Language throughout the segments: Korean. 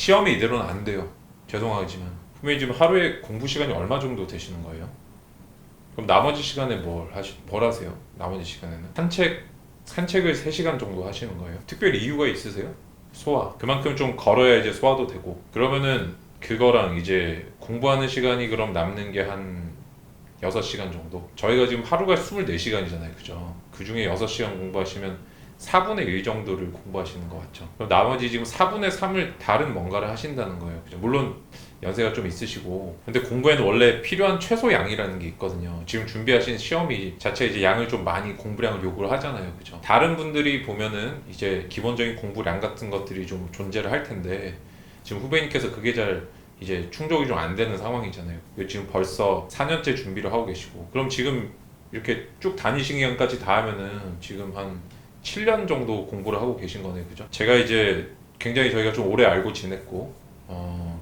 시험이 이대로는 안 돼요. 죄송하지만. 후배님 지금 하루에 공부 시간이 얼마 정도 되시는 거예요? 그럼 나머지 시간에 뭘 하세요? 나머지 시간에는? 산책을 3시간 정도 하시는 거예요? 특별히 이유가 있으세요? 소화. 그만큼 좀 걸어야 이제 소화도 되고. 그러면은 그거랑 이제 공부하는 시간이 그럼 남는 게 한 6시간 정도? 저희가 지금 하루가 24시간이잖아요. 그죠? 그 중에 6시간 공부하시면 4분의 1 정도를 공부하시는 것 같죠. 그럼 나머지 지금 4분의 3을 다른 뭔가를 하신다는 거예요. 그죠? 물론 연세가 좀 있으시고, 근데 공부에는 원래 필요한 최소 양이라는 게 있거든요. 지금 준비하시는 시험이 자체 이제 양을 좀 많이 공부량을 요구를 하잖아요. 그죠? 다른 분들이 보면은 이제 기본적인 공부량 같은 것들이 좀 존재를 할 텐데, 지금 후배님께서 그게 잘 이제 충족이 좀 안 되는 상황이잖아요. 지금 벌써 4년째 준비를 하고 계시고, 그럼 지금 이렇게 쭉 다니신 기간까지 다 하면은 지금 한 7년 정도 공부를 하고 계신 거네요. 그죠? 제가 이제 굉장히 저희가 좀 오래 알고 지냈고,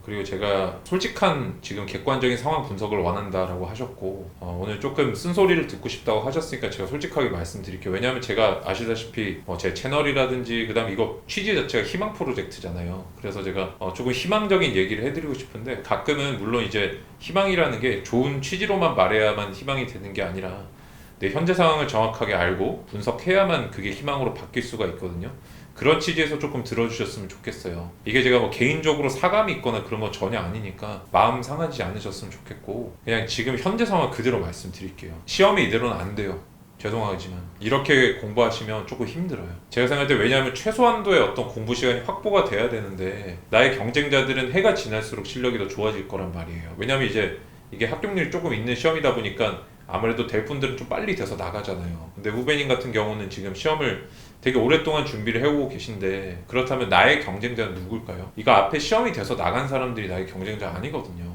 그리고 제가 솔직한 지금 객관적인 상황 분석을 원한다라고 하셨고, 오늘 조금 쓴소리를 듣고 싶다고 하셨으니까 제가 솔직하게 말씀드릴게요. 왜냐하면 제가 아시다시피 제 채널이라든지 그다음 이거 취지 자체가 희망 프로젝트잖아요. 그래서 제가 조금 희망적인 얘기를 해드리고 싶은데, 가끔은 물론 이제 희망이라는 게 좋은 취지로만 말해야만 희망이 되는 게 아니라 내 현재 상황을 정확하게 알고 분석해야만 그게 희망으로 바뀔 수가 있거든요. 그런 취지에서 조금 들어주셨으면 좋겠어요. 이게 제가 뭐 개인적으로 사감이 있거나 그런 건 전혀 아니니까 마음 상하지 않으셨으면 좋겠고, 그냥 지금 현재 상황 그대로 말씀드릴게요. 시험이 이대로는 안 돼요. 죄송하지만 이렇게 공부하시면 조금 힘들어요. 제가 생각할 때, 왜냐하면 최소한도의 어떤 공부 시간이 확보가 돼야 되는데, 나의 경쟁자들은 해가 지날수록 실력이 더 좋아질 거란 말이에요. 왜냐하면 이제 이게 합격률이 조금 있는 시험이다 보니까 아무래도 될 분들은 좀 빨리 돼서 나가잖아요. 근데 후배님 같은 경우는 지금 시험을 되게 오랫동안 준비를 해오고 계신데, 그렇다면 나의 경쟁자는 누굴까요? 이거 앞에 시험이 돼서 나간 사람들이 나의 경쟁자 아니거든요.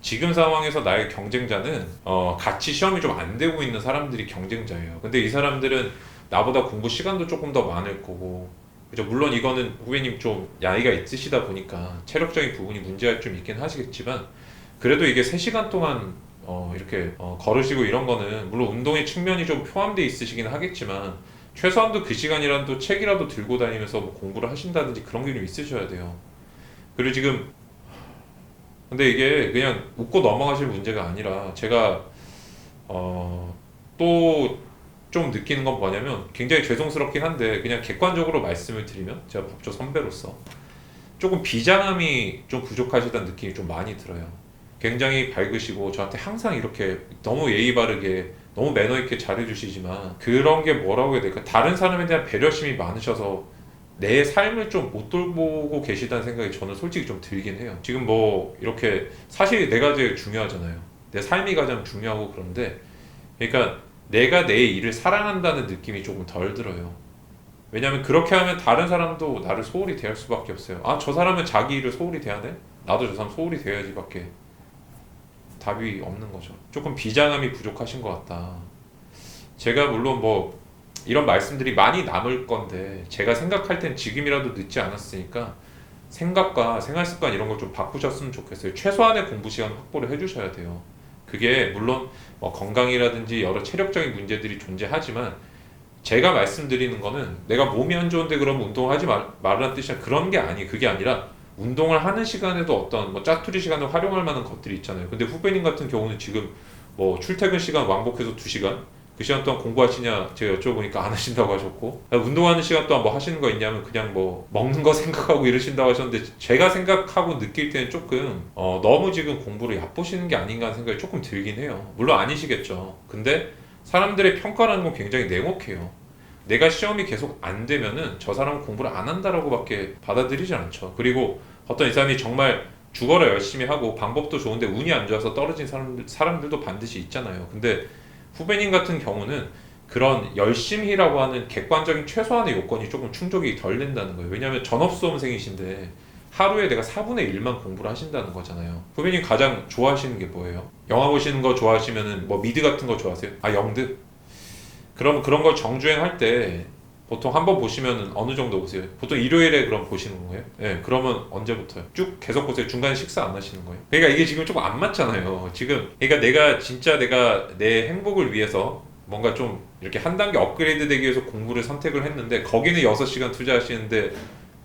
지금 상황에서 나의 경쟁자는 같이 시험이 좀 안 되고 있는 사람들이 경쟁자예요. 근데 이 사람들은 나보다 공부 시간도 조금 더 많을 거고, 그죠? 물론 이거는 후배님 좀 나이가 있으시다 보니까 체력적인 부분이 문제가 좀 있긴 하시겠지만, 그래도 이게 3시간 동안 이렇게 걸으시고 이런 거는 물론 운동의 측면이 좀 포함되어 있으시긴 하겠지만, 최소한도 그 시간이라도 책이라도 들고 다니면서 뭐 공부를 하신다든지 그런 게 좀 있으셔야 돼요. 그리고 지금 근데 이게 그냥 웃고 넘어가실 문제가 아니라, 제가 또 좀 느끼는 건 뭐냐면, 굉장히 죄송스럽긴 한데 그냥 객관적으로 말씀을 드리면, 제가 법조 선배로서 조금 비장함이 좀 부족하시다는 느낌이 좀 많이 들어요. 굉장히 밝으시고 저한테 항상 이렇게 너무 예의 바르게 너무 매너 있게 잘해주시지만, 그런 게 뭐라고 해야 될까, 다른 사람에 대한 배려심이 많으셔서 내 삶을 좀 못 돌보고 계시다는 생각이 저는 솔직히 좀 들긴 해요. 지금 뭐 이렇게 사실 내가 제일 중요하잖아요. 내 삶이 가장 중요하고. 그런데 그러니까 내가 내 일을 사랑한다는 느낌이 조금 덜 들어요. 왜냐면 그렇게 하면 다른 사람도 나를 소홀히 대할 수밖에 없어요. 아, 저 사람은 자기 일을 소홀히 대해야 돼? 나도 저 사람 소홀히 대해야지 밖에 답이 없는 거죠. 조금 비장함이 부족하신 것 같다. 제가 물론 뭐 이런 말씀들이 많이 남을 건데, 제가 생각할 땐 지금이라도 늦지 않았으니까 생각과 생활 습관 이런 걸 좀 바꾸셨으면 좋겠어요. 최소한의 공부 시간 확보를 해주셔야 돼요. 그게 물론 뭐 건강이라든지 여러 체력적인 문제들이 존재하지만, 제가 말씀드리는 거는 내가 몸이 안 좋은데 그럼 운동하지 말라는 뜻이야, 그런 게 아니에요. 그게 아니라 운동을 하는 시간에도 어떤 뭐 짜투리 시간을 활용할 만한 것들이 있잖아요. 근데 후배님 같은 경우는 지금 뭐 출퇴근 시간 왕복해서 2시간, 그 시간 동안 공부하시냐 제가 여쭤보니까 안 하신다고 하셨고, 운동하는 시간 동안 뭐 하시는 거 있냐면 그냥 뭐 먹는 거 생각하고 이러신다고 하셨는데, 제가 생각하고 느낄 때는 조금 너무 지금 공부를 얕보시는 게 아닌가 하는 생각이 조금 들긴 해요. 물론 아니시겠죠. 근데 사람들의 평가라는 건 굉장히 냉혹해요. 내가 시험이 계속 안 되면은 저 사람은 공부를 안 한다라고 밖에 받아들이지 않죠. 그리고 어떤 이 사람이 정말 죽어라 열심히 하고 방법도 좋은데 운이 안 좋아서 떨어진 사람들도 반드시 있잖아요. 근데 후배님 같은 경우는 그런 열심히라고 하는 객관적인 최소한의 요건이 조금 충족이 덜 된다는 거예요. 왜냐하면 전업수험생이신데 하루에 내가 4분의 1만 공부를 하신다는 거잖아요. 후배님 가장 좋아하시는 게 뭐예요? 영화 보시는 거 좋아하시면은 뭐 미드 같은 거 좋아하세요? 아, 영드? 그럼 그런 걸 정주행할 때 보통 한 번 보시면 어느 정도 보세요? 보통 일요일에 그럼 보시는 거예요? 네, 그러면 언제부터요? 쭉 계속 보세요? 중간에 식사 안 하시는 거예요? 그러니까 이게 지금 조금 안 맞잖아요. 지금 그러니까 내가 내 행복을 위해서 뭔가 좀 이렇게 한 단계 업그레이드 되기 위해서 공부를 선택을 했는데, 거기는 6시간 투자하시는데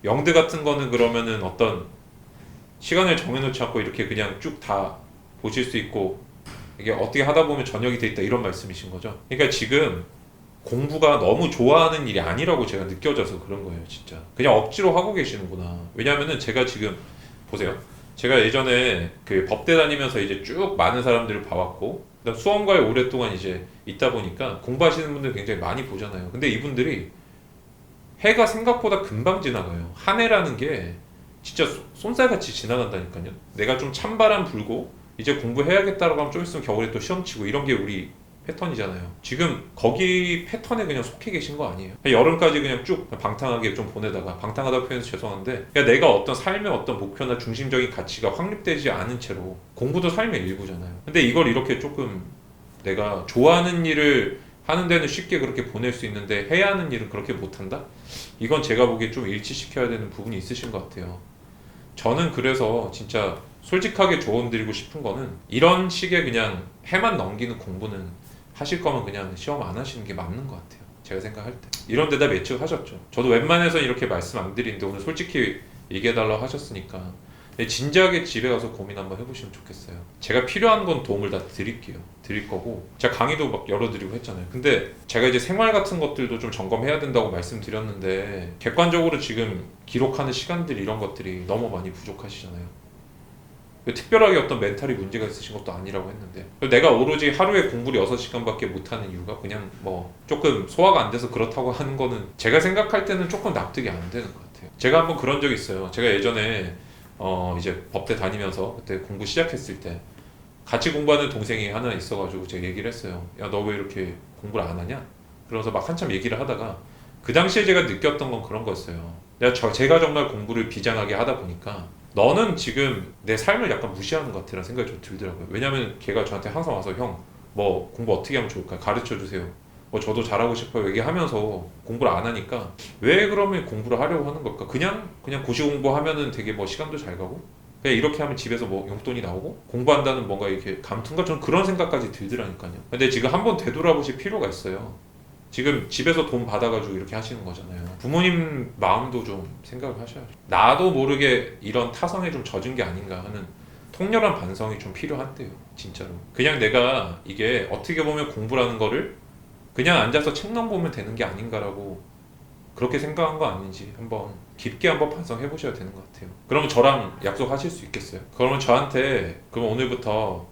영드 같은 거는 그러면은 어떤 시간을 정해놓지 않고 이렇게 그냥 쭉 다 보실 수 있고 이게 어떻게 하다 보면 저녁이 돼 있다 이런 말씀이신 거죠. 그러니까 지금 공부가 너무 좋아하는 일이 아니라고 제가 느껴져서 그런 거예요, 진짜. 그냥 억지로 하고 계시는구나. 왜냐면은 제가 지금 보세요. 제가 예전에 그 법대 다니면서 이제 쭉 많은 사람들을 봐왔고, 그다음 수험가에 오랫동안 이제 있다 보니까 공부하시는 분들 굉장히 많이 보잖아요. 근데 이분들이 해가 생각보다 금방 지나가요. 한 해라는 게 진짜 쏜살같이 지나간다니까요. 내가 좀 찬바람 불고 이제 공부해야겠다라고 하면 좀 있으면 겨울에 또 시험 치고 이런 게 우리 패턴이잖아요. 지금 거기 패턴에 그냥 속해 계신 거 아니에요? 여름까지 그냥 쭉 방탕하게 좀 보내다가, 방탕하다고 표현해서 죄송한데, 그러니까 내가 어떤 삶의 어떤 목표나 중심적인 가치가 확립되지 않은 채로 공부도 삶의 일부잖아요. 근데 이걸 이렇게 조금 내가 좋아하는 일을 하는 데는 쉽게 그렇게 보낼 수 있는데 해야 하는 일은 그렇게 못한다? 이건 제가 보기에 좀 일치시켜야 되는 부분이 있으신 것 같아요. 저는 그래서 진짜 솔직하게 조언 드리고 싶은 거는 이런 식의 그냥 해만 넘기는 공부는 하실 거면 그냥 시험 안 하시는 게 맞는 것 같아요. 제가 생각할 때. 이런 데다 매칭하셨죠. 저도 웬만해서 이렇게 말씀 안 드리는데 오늘 솔직히 얘기해달라고 하셨으니까 진지하게 집에 가서 고민 한번 해보시면 좋겠어요. 제가 필요한 건 도움을 다 드릴게요. 드릴 거고 제가 강의도 막 열어드리고 했잖아요. 근데 제가 이제 생활 같은 것들도 좀 점검해야 된다고 말씀드렸는데 객관적으로 지금 기록하는 시간들 이런 것들이 너무 많이 부족하시잖아요. 특별하게 어떤 멘탈이 문제가 있으신 것도 아니라고 했는데 내가 오로지 하루에 공부를 6시간밖에 못하는 이유가 그냥 뭐 조금 소화가 안 돼서 그렇다고 하는 거는 제가 생각할 때는 조금 납득이 안 되는 것 같아요. 제가 한번 그런 적이 있어요. 제가 예전에 이제 법대 다니면서 그때 공부 시작했을 때 같이 공부하는 동생이 하나 있어가지고 제가 얘기를 했어요. 야, 너 왜 이렇게 공부를 안 하냐? 그러면서 막 한참 얘기를 하다가 그 당시에 제가 느꼈던 건 그런 거였어요. 제가 정말 공부를 비장하게 하다 보니까 너는 지금 내 삶을 약간 무시하는 것 같아라는 생각이 좀 들더라고요. 왜냐면 걔가 저한테 항상 와서 형, 뭐 공부 어떻게 하면 좋을까요? 가르쳐 주세요. 뭐 저도 잘하고 싶어요. 얘기하면서 공부를 안 하니까 왜 그러면 공부를 하려고 하는 걸까? 그냥 고시 공부하면은 되게 뭐 시간도 잘 가고 그냥 이렇게 하면 집에서 뭐 용돈이 나오고 공부한다는 뭔가 이렇게 감투인가 저는 그런 생각까지 들더라니까요. 근데 지금 한번 되돌아보실 필요가 있어요. 지금 집에서 돈 받아가지고 이렇게 하시는 거잖아요. 부모님 마음도 좀 생각을 하셔야죠. 나도 모르게 이런 타성에 좀 젖은 게 아닌가 하는 통렬한 반성이 좀 필요한데요. 진짜로. 그냥 내가 이게 어떻게 보면 공부라는 거를 그냥 앉아서 책만 보면 되는 게 아닌가라고 그렇게 생각한 거 아닌지 한번 깊게 한번 반성해 보셔야 되는 것 같아요. 그러면 저랑 약속하실 수 있겠어요? 그러면 저한테 그럼 오늘부터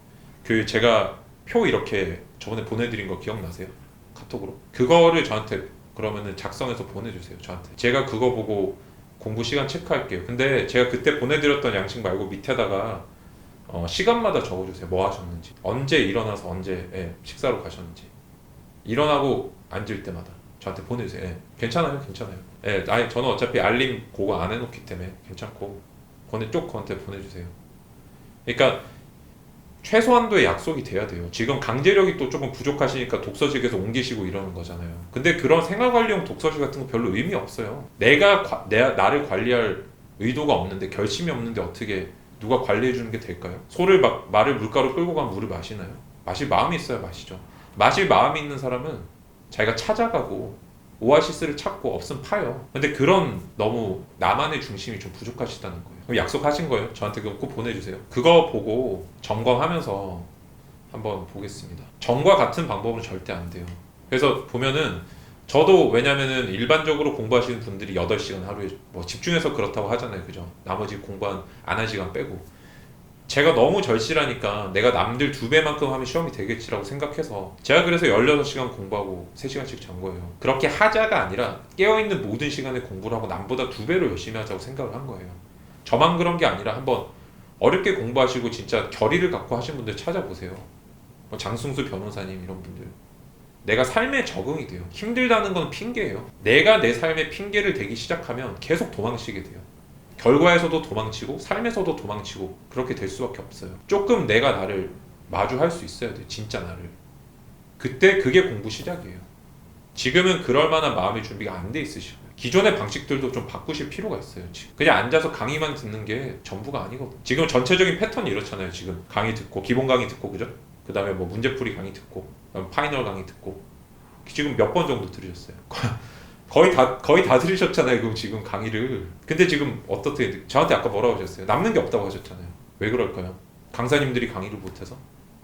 그 제가 표 이렇게 저번에 보내드린 거 기억나세요? 카톡으로 그거를 저한테 그러면은 작성해서 보내주세요. 저한테 제가 그거 보고 공부 시간 체크할게요. 근데 제가 그때 보내드렸던 양식 말고 밑에다가 시간마다 적어주세요. 뭐 하셨는지, 언제 일어나서 언제 식사로 가셨는지, 일어나고 앉을 때마다 저한테 보내주세요. 괜찮아요, 괜찮아요. 아니 저는 어차피 알림 그거 안 해놓기 때문에 괜찮고 그한테 보내주세요. 그러니까 최소한도의 약속이 돼야 돼요. 지금 강제력이 또 조금 부족하시니까 독서실에서 옮기시고 이러는 거잖아요. 근데 그런 생활관리용 독서실 같은 거 별로 의미 없어요. 나를 관리할 의도가 없는데 결심이 없는데 어떻게 누가 관리해 주는 게 될까요? 소를 막 말을 물가로 끌고 가면 물을 마시나요? 마실 마음이 있어야 마시죠. 마실 마음이 있는 사람은 자기가 찾아가고 오아시스를 찾고 없으면 파요. 근데 그런 너무 나만의 중심이 좀 부족하시다는 거예요. 그럼 약속하신 거예요? 저한테 그럼 꼭 보내주세요. 그거 보고 점검하면서 한번 보겠습니다. 전과 같은 방법은 절대 안 돼요. 그래서 보면은 저도 왜냐면은 일반적으로 공부하시는 분들이 8시간 하루에 뭐 집중해서 그렇다고 하잖아요. 그죠? 나머지 안 한 시간 빼고. 제가 너무 절실하니까 내가 남들 2배만큼 하면 시험이 되겠지라고 생각해서 제가 그래서 16시간 공부하고 3시간씩 잔 거예요. 그렇게 하자가 아니라 깨어있는 모든 시간에 공부를 하고 남보다 2배로 열심히 하자고 생각을 한 거예요. 저만 그런 게 아니라 한번 어렵게 공부하시고 진짜 결의를 갖고 하신 분들 찾아보세요. 뭐 장승수 변호사님 이런 분들. 내가 삶에 적응이 돼요. 힘들다는 건 핑계예요. 내가 내 삶에 핑계를 대기 시작하면 계속 도망치게 돼요. 결과에서도 도망치고 삶에서도 도망치고 그렇게 될 수밖에 없어요. 조금 내가 나를 마주할 수 있어야 돼. 진짜 나를. 그때 그게 공부 시작이에요. 지금은 그럴 만한 마음의 준비가 안 돼 있으시고요. 기존의 방식들도 좀 바꾸실 필요가 있어요. 지금 그냥 앉아서 강의만 듣는 게 전부가 아니거든요. 지금 전체적인 패턴이 이렇잖아요. 지금 강의 듣고 기본 강의 듣고 그죠? 그 다음에 뭐 문제풀이 강의 듣고 파이널 강의 듣고 지금 몇 번 정도 들으셨어요? 거의 다 들으셨잖아요. 그럼 지금 강의를. 근데 지금 어떻게 저한테 아까 뭐라고 하셨어요? 남는 게 없다고 하셨잖아요. 왜 그럴까요? 강사님들이 강의를 못해서?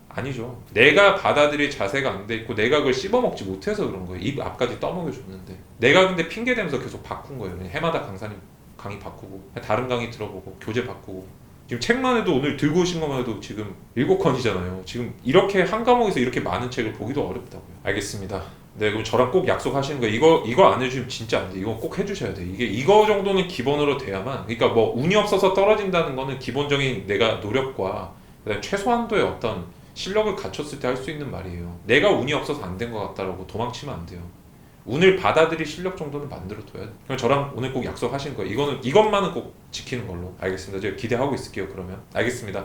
아니죠. 내가 받아들일 자세가 안 돼 있고 내가 그걸 씹어먹지 못해서 그런 거예요. 입 앞까지 떠먹여 줬는데 내가 근데 핑계 대면서 계속 바꾼 거예요. 그냥 해마다 강사님 강의 바꾸고 다른 강의 들어보고 교재 바꾸고 지금 책만 해도 오늘 들고 오신 것만 해도 지금 7권이잖아요. 지금 이렇게 한 과목에서 이렇게 많은 책을 보기도 어렵다고요. 알겠습니다. 네, 그럼 저랑 꼭 약속하시는 거예요. 이거 안 해주시면 진짜 안 돼. 이거 꼭 해주셔야 돼. 이거 정도는 기본으로 돼야만. 그러니까 뭐 운이 없어서 떨어진다는 거는 기본적인 내가 노력과 그다음 최소한도의 어떤 실력을 갖췄을 때 할 수 있는 말이에요. 내가 운이 없어서 안 된 것 같다라고 도망치면 안 돼요. 운을 받아들일 실력 정도는 만들어 둬야 돼. 그럼 저랑 오늘 꼭 약속하시는 거예요. 이것만은 꼭 지키는 걸로. 알겠습니다. 제가 기대하고 있을게요. 그러면 알겠습니다.